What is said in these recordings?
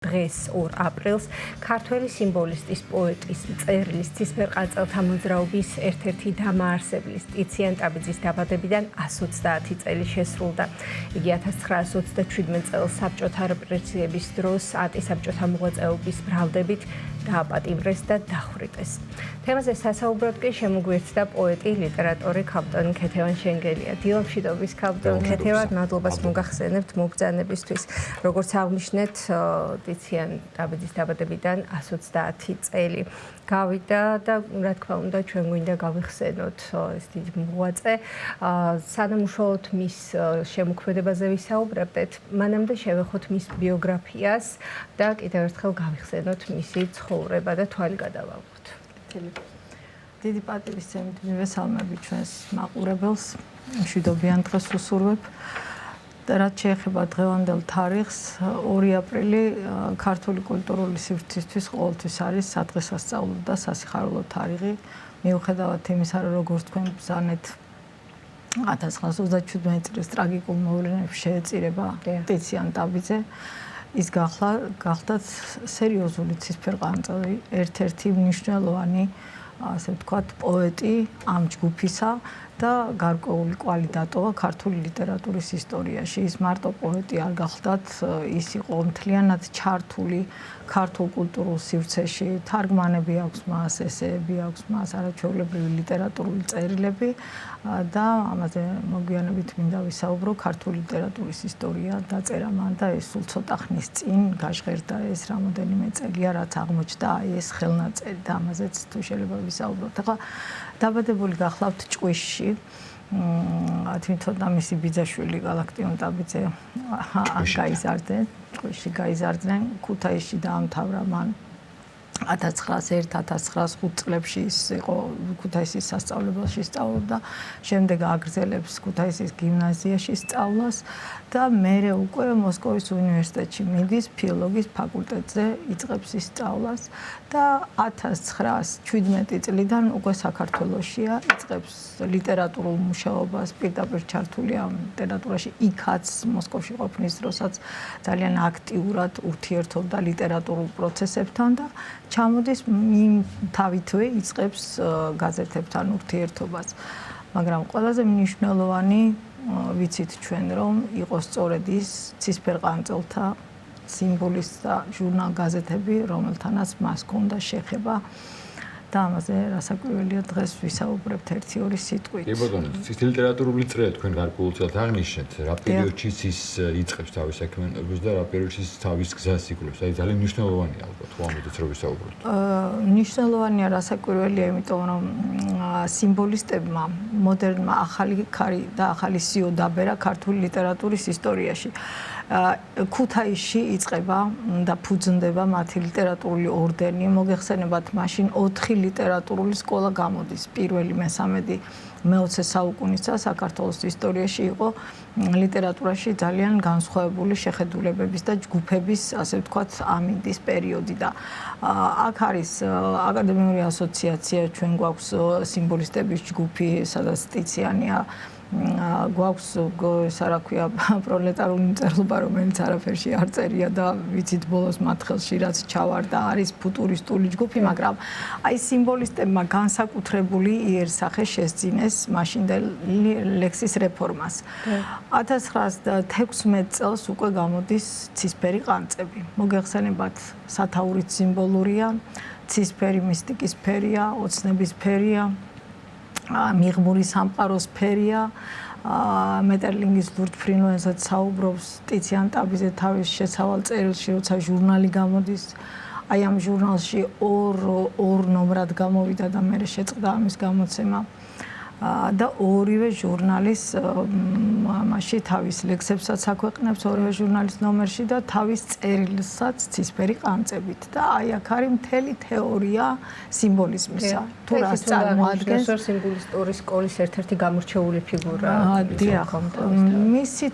დღეს 2 აპრილს ქართველი სიმბოლისტის, პოეტის, მწერლის, ცისფერყანწელთა მოძრაობის ერთ-ერთი დამაარსებლის ტიციან ტაბიძის დაბადებიდან 130 წელი შესრულდა. იგი 1927 წელს საბჭოთა რეპრესიების დროს ანტისაბჭოთა მოღვაწეობის ბრალდებით დააპატიმრეს და დახვრიტეს. თემაზე სასაუბროდ კი შემოგვიერთდა პოეტი, ლიტერატორი ქალბატონი ქეთევან შენგელია. დილამშვიდობის ქალბატონი ქეთევან, მადლობას მოგახსენებთ მოგბრძანებისთვის. როგორც აღნიშნეთ, ტიციან ტაბიძის დაბადებიდან 130 წელი გავიდა და რა თქმა უნდა ჩვენ გვინდა გავიხსენოთ ეს დიდი მოღვაწე. სანამ უშუალოდ მის შემოქმედებაზე ვისაუბრებდეთ, მანამდე შევეხოთ მის ბიოგრაფიას და კიდევ ერთხელ გავიხსენოთ მისი ცხოვრება და თვალი გადავავღოთ. დიდი პატივისცემით მივესალმები ჩვენს მაყურებელს. მშვიდობიან დღეს უსურვებ. რაც შეეხება დღევანდელ თარიღს, 2 აპრილი ქართული კულტურული სივრცისთვის ყოველთვის არის სადღესასწაულო და სასიხარულო თარიღი. მიუხედავად იმისა, რომ როგორც თქვენ ბრძანეთ 1927 წლის ტრაგიკულ მოვლენებში შეეწირება ტიციან ტაბიძე, ის გახლდათ სერიოზული ცისფერყანწელი, ერთ-ერთი მნიშვნელოვანი, ასე ვთქვათ, პოეტი ამ ჯგუფისა და გარკვეული კვალი დატოვა ქართული ლიტერატურის ისტორიაში. ის მარტო პოეტი არ გახლდათ, ის იყო მთლიანად ჩართული ქართულ კულტურულ სივრცეში, თარგმანები აქვს მას, ესეები აქვს მას, არაჩვეულებრივი ლიტერატურული წერილები და ამაზე მოგვიანებით მინდა ვისაუბრო. ქართული ლიტერატურის ისტორია დაწერა მან და ეს სულ ცოტა ხნის წინ გაჟღერდა ეს რამოდენიმე წელია, რაც აღმოჩნდა ეს ხელნაწერი და ამაზეც თუ შეიძლება ვისაუბროთ. ახლა დაბადებული გახლავთ ჭყვიშში. თვითონ მისი ბიძაშვილი გალაქტიონ ტაბიძე გაიზარდნენ, ჭყვიშში გაიზარდნენ, ქუთაისში დაამთავრა მან 1901-1905 წლებში ის იყო ქუთაისის სასწავლებელში სწავლობდა, შემდეგ აგრძელებს ქუთაისის გიმნაზიაში სწავლას და მერე უკვე მოსკოვის უნივერსიტეტში მიდის, ფილოლოგიის ფაკულტეტზე იწყებს სწავლას და 1917 წლიდან უკვე საქართველოშია, იწყებს ლიტერატურულ მუშაობას, პირდაპირ ჩართულია ლიტერატურაში, იქაც მოსკოვში ყოფნის დროსაც ძალიან აქტიურად ურთიერთობდა ლიტერატურულ პროცესებთან და ჩამოდის თავითვე იწყებს გაზეთებთან ურთიერთობას. მაგრამ ყველაზე მნიშვნელოვანი ვიცით ჩვენ რომ იყო სწორედ ის ცისფერყანწელთა სიმბოლისტთა ჟურნალ გაზეთები, რომელთანაც მას ჰქონდა შეხება და ამაზე რასაკვირველია დღეს ვისაუბრებთ 1-2 სიტყვით. კი ბატონო, ის ლიტერატურული წრეა თქვენ გარკვეულწილად აღნიშნეთ, რა პერიოდში ის იწყებს თავის საქმიანობას და რა პერიოდში თავის გზას იკვლევს. აი ძალიან მნიშვნელოვანია ალბათ, ხო ამოდით რომ ვისაუბროთ. მნიშვნელოვანია რასაკვირველია, იმიტომ რომ სიმბოლისტებმა მოდერნმა ახალი ქარი და ახალი სიო დაბერა ქართული ლიტერატურის ისტორიაში. ქუთაისში იწყება და ფუძნდება მათი ლიტერატურული ორდენი. მოგეხსენებათ, მაშინ 4 ლიტერატურული სკოლა გამოდის. პირველი, მე-13 მე-20 საუკუნისა საქართველოს ისტორიაში იყო ლიტერატურაში ძალიან განსხვავებული შეხედულებების და ჯგუფების, ასე ვთქვათ, ამინდის პერიოდი და აქ არის აკადემიური ასოციაცია, ჩვენ გვაქვს სიმბოლისტების ჯგუფი, სადაც ტიციანია, გვაქვს ისა რა ქვია პროლეტარული მწერლობა, რომელიც არაფერში არ წერია და ვიცით ბოლოს მათ ხელში რაც ჩავარდა არის ფუტურისტული ჯგუფი, მაგრამ აი სიმბოლისტებმა განსაკუთრებული იერსახე შესძინეს მაშინდელ ლექსის რეფორმას. 1916 წელს უკვე გამოდის ცისფერი ყანწები. მოგეხსენებათ, სათაურით სიმბოლურია, ცისფერი მისტიკის ფერია, ოცნების ფერია, მიღმური სამყაროს ფერია, მეტერლინგის ლურჯფრინველსაც საუბრობს ტიციან ტაბიძე თავის შესავალ წერილში, როცა ჟურნალი გამოდის. აი ამ ჟურნალში ორ ნომრად გამოვიდა და მერე შეწყდა ამის გამოცემა. და ორივე ჟურნალის მასში თავის ლექსებსაც აქვეყნებს ორივე ჟურნალის ნომერში და თავის წერილსაც ცისფერი ყანწებით და აი აქ არის მთელი თეორია სიმბოლიზმისა. თუ რას წარმოადგენს სიმბოლისტური სკოლის ერთ-ერთი გამორჩეული ფიგურა. დიახ, მისი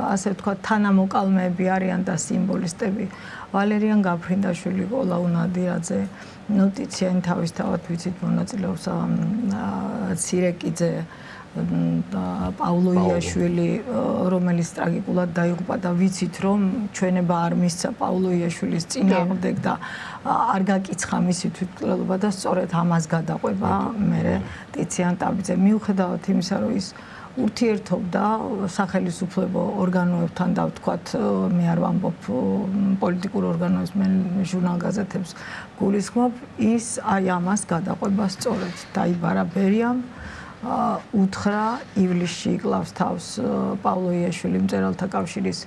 ასე ვთქვათ თანამოკალმეები არიან და სიმბოლისტები ვალერიან გაფრინდაშვილი, ყოლა უნადირაძე, ნოტიციანი თავისთავად ვიცით მონაწილეობს ცირეკიძე, პაულო იაშვილი, რომელიც ტრაგიკულად დაიღუპა და ვიცით, რომ ჩვენება არ მისცა პაულო იაშვილის წინააღმდეგ და არ გაკიცხა მისი თვითმკვლელობა და სწორედ ამას გადაყვება მე ტიციან ტაბიძე. მიუხედავად იმისა, რომ ის ურთიერთობდა სახელმწიფო ორგანოებთან და ვთქვათ, მე არ ვამბობ პოლიტიკურ ორგანოებს, მე ჟურნალ-გაზეთებს გულისხმობ, ის აი ამას გადაყვება სწორედ. დაიბარა ბერიამ, უთხრა ივლისში კლავს თავს პაულო იაშვილი მწერალთა კავშირის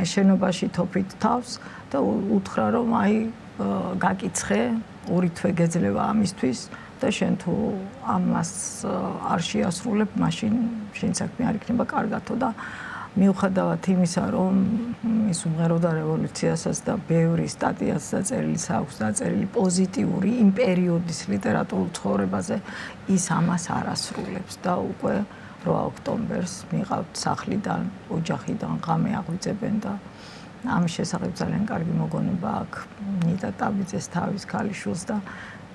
შენობაში თოფით თავს და უთხრა, რომ აი გაკიცხე, ორი თვე გეძლევა ამისთვის და შენ თუ ამას არ შეასრულებ, მაშინ შენ საქმე არ იქნება კარგათო და მიუხედავად იმისა, რომ ის უმღეროდა რევოლუციასაც და ბევრი სტატიაც დაწერილი აქვს დაწერილი პოზიტიური იმ პერიოდის ლიტერატურულ ცხოვრებაზე, ის ამას არ ასრულებს და უკვე 8 ოქტომბერს მიყავთ სახლიდან, ოჯახიდან ღამე აღვიძებენ და ამის შესახებ ძალიან კარგი მოგონება აქვს ნიტა ტაბიძეს თავის ქალიშვილს და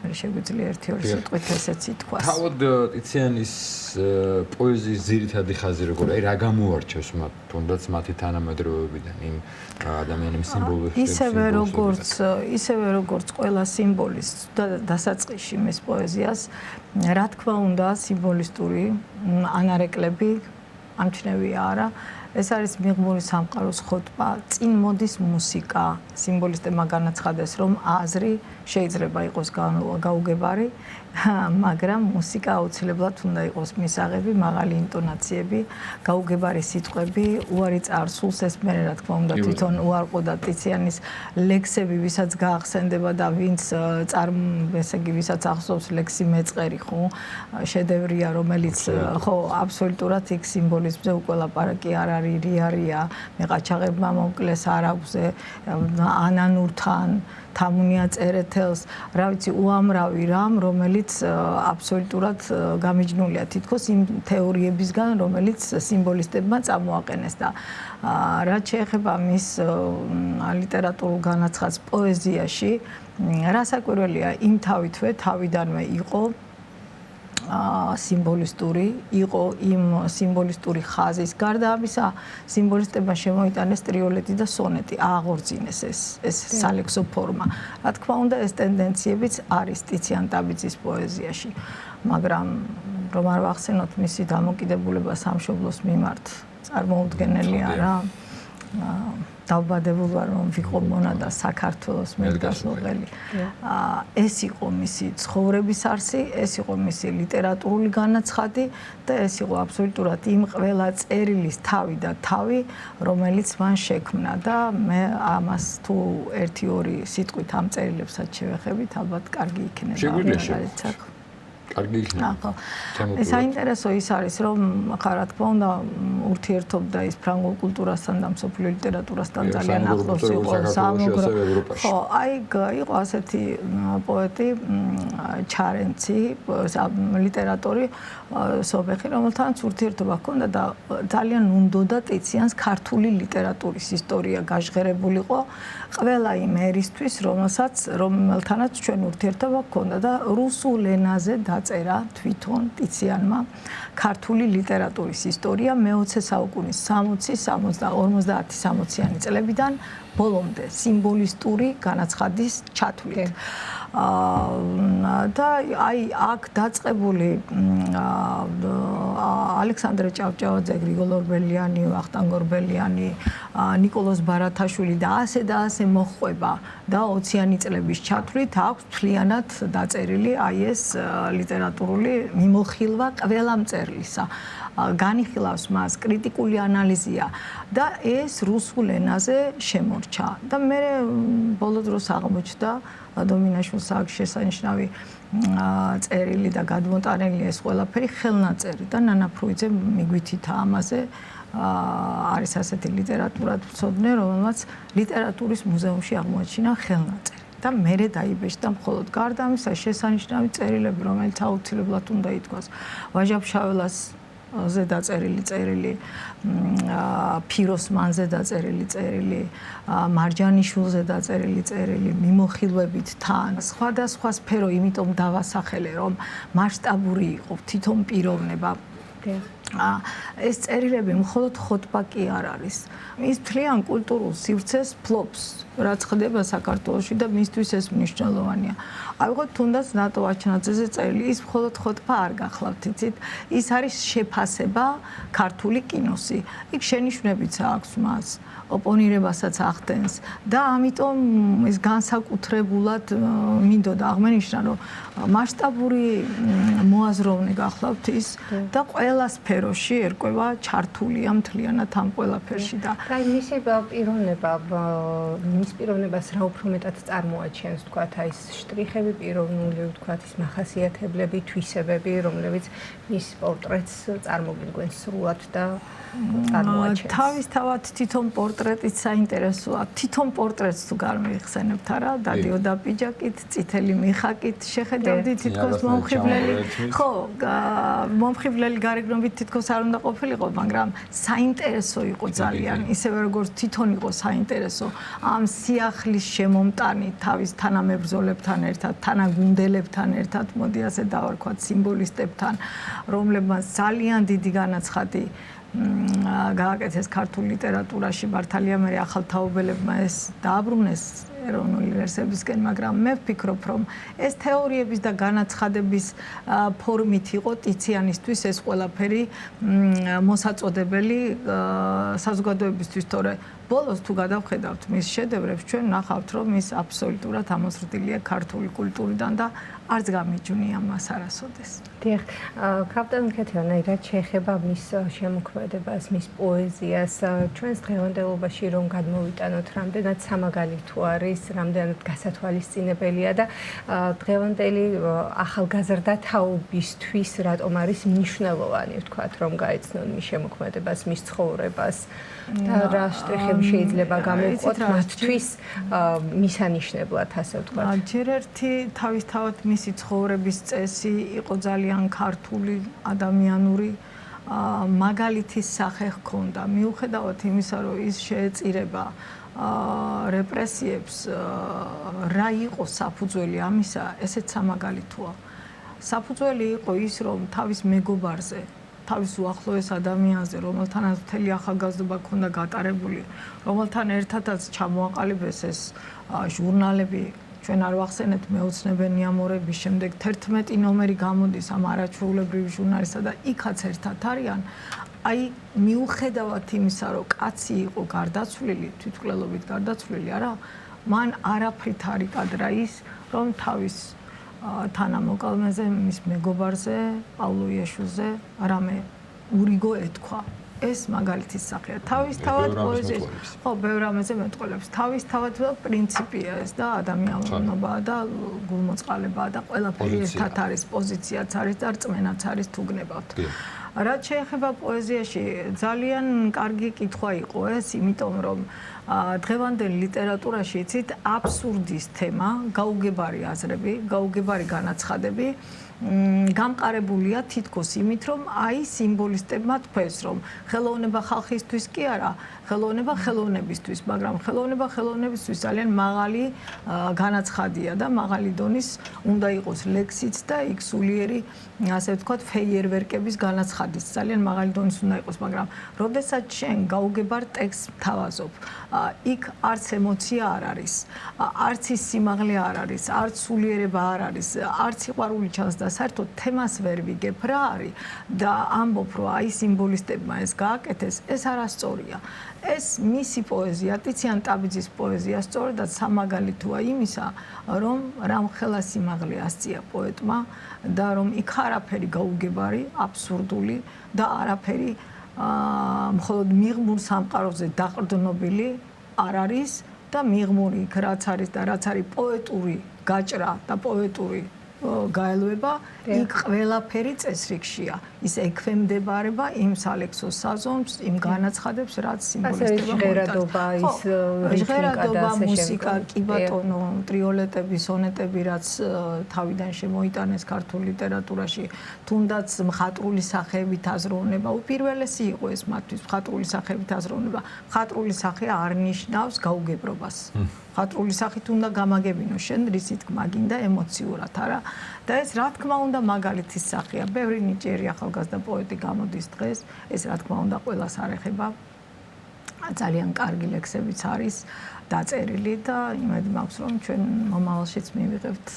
მე შეგვიძლია ერთი-ორი სიტყვით ესეც ითქვას. თავად ტიციანის პოეზიის ძირითადი ხაზი როგორია? აი რა გამოარჩევს მათ, თუნდაც მათი თანამედროვეობიდან იმ ადამიანების სიმბოლოებში? ისევე როგორც ყველა სიმბოლის დასაწყისში მის პოეზიას, რა თქმა უნდა, სიმბოლისტური ანარეკლები ამჩნევია არა. ეს არის მიღმური სამყაროს ხოტბა, წინ მოდის მუსიკა. სიმბოლისტებმა განაცხადეს, რომ აზრი შეიძლება იყოს გაუგებარი, მაგრამ მუსიკა აუცილებლად უნდა იყოს მისაღები, მაღალი ინტონაციები, გაუგებარი სიტყვები, უარი წარსულს, ეს მე რა თქმა უნდა თვითონ უარყოდა ტიციანის ლექსები, ვისაც გაახსენდება და ვინც ესე იგი ვისაც ახსოვს ლექსი მეწყერი, ხო, შედევრია, რომელიც ხო, აბსოლუტურად იქ სიმბოლიზმზე უკვე ლაპარაკი არ არის, რიარია, მე ყაჩაღებმა მომკლეს არაგვზე, ანანურთან თამუნია წერეთელს, რა ვიცი, უამრავი რამ, რომელიც აბსოლუტურად გამიჯნულია თითქოს იმ თეორიებისგან, რომელიც სიმბოლისტებმა წამოაყენეს და რაც შეეხება მის ლიტერატურულ განაცხადს პოეზიაში, რასაკვირველია, იმ თავიდანვე იყო სიმბოლისტური, იყო იმ სიმბოლისტური ხაზის გარდა ამისა, სიმბოლისტებმა შემოიტანეს ტრიოლეტი და სონეტი, აღორძინეს ეს სალექსო ფორმა. რა თქმა უნდა, ეს ტენდენციებიც არის ტიციან ტაბიძის პოეზიაში, მაგრამ რომ არ ვახსენოთ მისი დამოკიდებულება სამშობლოს მიმართ, წარმოუდგენელია რა. დავბადებულ ვარ, რომ ვიყო მონადა საქართველოს მეგდასოღელი. ეს იყო მისი ცხოვრების არსი, ეს იყო მისი ლიტერატურული განაცხადი და ეს იყო აბსოლუტურად იმ ყველა წერილის თავი და თავი, რომელიც მან შექმნა და მე ამას თუ 1-2 სიტყვით ამ წერილებსაც შევეხებით, ალბათ კარგი იქნება. შეგვიძლია კარგი იქნება. საინტერესო ის არის, რომ ხა რა თქმა უნდა ურთიერთობდა ის ფრანგულ კულტურასთან და მსოფლიო ლიტერატურასთან ძალიან ახლოს იყო სამეგრელო. ხო, აი იყო ასეთი პოეტი ჩარენცი, ლიტერატორი სოფეხი, რომელთანაც ურთიერთობა ჰქონდა და ძალიან უნდოდა ტიციანს ქართული ლიტერატურის ისტორია გაჟღერებულიყო ყველა იმ ერისთვის, რომელთანაც ჩვენ ურთიერთობა ჰქონდა და რუსულ ენაზე დაწერა თვითონ ტიციანმა ქართული ლიტერატურის ისტორია მე-20 საუკუნის 50-50-60-იანი წლებიდან ბოლომდე სიმბოლისტური განაცხადის ჩათვლით. და აი აქ დაწყებული ალექსანდრე ჭავჭავაძე, გრიგოლ ორბელიანი, ვახტანგ ორბელიანი, ნიკოლოზ ბარათაშვილი და ასე მოხვება და 20-იანი წლების ჩათვლით აქვს მთლიანად დაწერილი აი ეს ლიტერატურული მიმოხილვა ყველა მწერლისა. განიხილავს მას, კრიტიკული ანალიზია და ეს რუსულ ენაზე შემორჩა. და მე ბოლო დროს აღმოჩნდა დომინაშვილს აქვს შესანიშნავი წერილი და გადმოტანილი ეს ყველაფერი ხელნაწერი და ნანა ფრუიძე მიგვითითა ამაზე არის ასეთი ლიტერატურათმცოდნე, რომელმაც ლიტერატურის მუზეუმში აღმოაჩინა ხელნაწერი. და მერე დაიბეჭდა მხოლოდ გარდა ამისა შესანიშნავი წერილები, რომელიც აუცილებლად უნდა ითქვას. ვაჟა-ფშაველას ზე დაწერილი წერილი, ფიროსმანზე დაწერილი წერილი, მარჯანიშვილზე დაწერილი წერილი, მიმოხილვებით თან, სხვადასხვა სფერო, იმიტომ დავასახელე, რომ მასშტაბური იყო თვითონ პიროვნება. ეს წერილები მხოლოდ ხოტბა კი არ არის. ის მთლიან კულტურულ სივრცეს ფლობს, რაც ხდება საქართველოში და მისთვის ეს მნიშვნელოვანია. აიღოთ თუნდაც ნატო აჩნაძეზე წერილი, ის მხოლოდ ხოტბა არ გახლავთ, იცით? ის არის შეფასება ქართული კინოსი. იქ შენიშვნებიც აქვს მას. ოპონირებასაც ახდენს და ამიტომ ეს განსაკუთრებულად მინდოდა აღმენიშნა, რომ მასშტაბური მოაზროვნე გახლავთ ის და ყველა სფეროში ერკვევა ჩართულია მთლიანად ამ ყველაფერში და მისი პიროვნებას რა უფრო მეტად წარმოაჩენს, თქვათ, აი ეს შტრიხები პიროვნული, თქვათ, ის მახასიათებლები, თვისებები, რომლებიც მის პორტრეტს წარმოგიდგენს სრულად და წარმოაჩენს. თავისთავად თვითონ პორტრეტიც საინტერესოა. თვითონ პორტრეტს თუ გამიხსენებთ არა, დადიოდა პიჯაკით, წითელი მიხაკით, შეხედავდი თითქოს მომხიბლელი. ხო, მომხიბლელი გარეგნობით თითქოს არ უნდა ყოფილიყო, მაგრამ საინტერესო იყო ძალიან, ისევე როგორც თვითონ იყო საინტერესო ამ სიახლის შემომტანი თავის თანამებრძოლებთან ერთად, თანაგუნდელებთან ერთად, მოდი ასე დავარქვათ, სიმბოლისტებთან, რომლებმაც ძალიან დიდი განაცხადი გააკეთეს ქართულ ლიტერატურაში, მართალია მე ახალთაობელებმა ეს დააბრუნეს ეროვნული რესურსებისკენ, მაგრამ მე ვფიქრობ, რომ ეს თეორიების და განაცხადების ფორმით იყო ტიციანისთვის ეს ყველაფერი მოსაწოდებელი საზოგადოებისთვის, თორე ბოლოს თუ გადავხედავთ მის შედევრებს, ჩვენ ნახავთ, რომ ის აბსოლუტურად ამოზრდილია ქართული კულტურიდან და არც გამიჯვნია მას არასოდეს. დიახ, კაპიტან ქეთევანი, რაც შეეხება მის შემოქმედებას, მის პოეზიას, ჩვენს დღევანდელობაში რომ გადმოვიტანოთ, რამდენად სამაგალითო არის, რამდენად გასათვალისწინებელია და დღევანდელი ახალგაზრდა თაობისთვის რატომ არის მნიშვნელოვანი, ვთქვათ, რომ გაეცნონ მის შემოქმედებას, მის ცხოვრებას და რა შტრიხები შეიძლება გამოვყოთ მათთვის მისანიშნებლად, ასე ვთქვათ. ჯერ ერთი თავისთავად მისი ცხოვრების წესი იყო ძალიან ქართული, ადამიანური, მაგალითის სახე ჰქონდა. მიუხედავად იმისა, რომ ის შეეწირება რეპრესიებს, რა იყო საფუძველი ამისა, ესეც სამაგალითოა. საფუძველი იყო ის, რომ თავის მეგობარზე, თავის უახლოეს ადამიანზე, რომელთანაც მთელი ახალგაზრდობა ჰქონდა გატარებული, რომელთან ერთადაც ჩამოაყალიბეს ეს ჟურნალები, ჩვენ არ ვახსენეთ მეოცნებე ნიამორების შემდეგ 11 ნომერი გამოდის ამ არაჩვეულებრივი ჟურნალისა და იქაც ერთად არიან. აი მიუხედავად იმისა, რომ კაცი იყო გარდაცვლილი, თვითმკვლელობით გარდაცვლილი, არა, მან არაფრით არ იკადრა ის, რომ თავის თანამოკალმეზე, მის მეგობარზე, პავლო იაშუზე რამე ურიგო ეთქვა. ეს მაგალითის სახეა. თავისთავად პოეზიის, ხო, ბევრ რამეზე მეტყოლებს. თავისთავად პრინციპია ეს და ადამიანურობაა და გულმოწყალებაა და ყველაფერი ერთად არის, პოზიციაც არის და რწმენაც არის თუ გნებავთ. რაც შეეხება პოეზიაში, ძალიან კარგი კითხვა იყო ეს, იმიტომ რომ დღევანდელ ლიტერატურაში იცით აბსურდის თემა, გაუგებარი აზრები, გაუგებარი განაცხადები გამყარებულია თითქოს იმით, რომ აი სიმბოლისტებმა თქვეს, რომ ხელოვნება ხალხისთვის კი არა, ხელოვნება ხელოვნებისთვის, მაგრამ ხელოვნება ხელოვნებისთვის ძალიან მაღალი განაცხადია და მაღალი დონის უნდა იყოს ლექსიც და იქ სულიერი, ასე ვთქვათ, ფეიერვერკების განაცხადიც ძალიან მაღალი დონის უნდა იყოს, მაგრამ როდესაც შენ გაუგებარ ტექსტს თავაზობ, იქ არც ემოცია არ არის, არც ის სიმაღლე არ არის, არც სულიერება არ არის, არც სიყვარული ჩანს და საერთოდ თემას ვერ ვიგებ რა არის და ამბობ, რომ აი სიმბოლისტებმა ეს გააკეთეს, ეს არასწორია. ეს მისი პოეზია, ტიციან ტაბიძის პოეზია სწორედად სამაგალითოა იმისა, რომ რამხელა სიმაღლე ასწია პოეტმა და რომ იქ არაფერი გაუგებარი, აბსურდული და არაფერი მხოლოდ მიღმურ სამყაროზე დაყრდნობილი არ არის და მიღმური იქ რაც არის და რაც არის პოეტური გაჭრა და პოეტური გაელვება, იქ ყველაფერი წესრიგშია. ის ექვემდებარება იმ სალექსოს საზომს, იმ განაცხადებს, რაც სიმბოლისტებმა ჟღერადობა, ის ჟღერადობა, მუსიკა, კი ბატონო, ტრიოლეტები, სონეტები, რაც თავიდან შემოიტანეს ქართულ ლიტერატურაში, თუნდაც მხატვრული სახეებით აზროვნება, უპირველესი იყო ეს მათთვის მხატვრული სახეებით აზროვნება. მხატვრული სახე არ ნიშნავს გაუგებრობას. მხატვრული სახით უნდა გამაგებინო შენ რისი თქმა გინდა ემოციურად, არა? და ეს რა თქმა უნდა მაგალითის სახეა. ბევრი ნიჭიერი ახალგაზრდა პოეტი გამოდის დღეს, ეს რა თქმა უნდა ყველას არ ეხება. ძალიან კარგი ლექსებიც არის დაწერილი და იმედი მაქვს რომ ჩვენ მომავალშიც მივიღებთ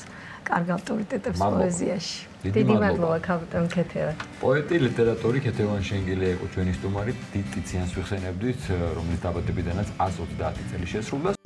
კარგ ავტორიტეტებს პოეზიაში. დიდი მადლობა კაპიტან ქეთევან. პოეტი, ლიტერატორი ქეთევან შენგელია იყო ჩვენი სტუმარი. დიდ ტიციანს ვიხსენებდით, რომლის დაბადებიდანაც 130 წელი შესრულდა.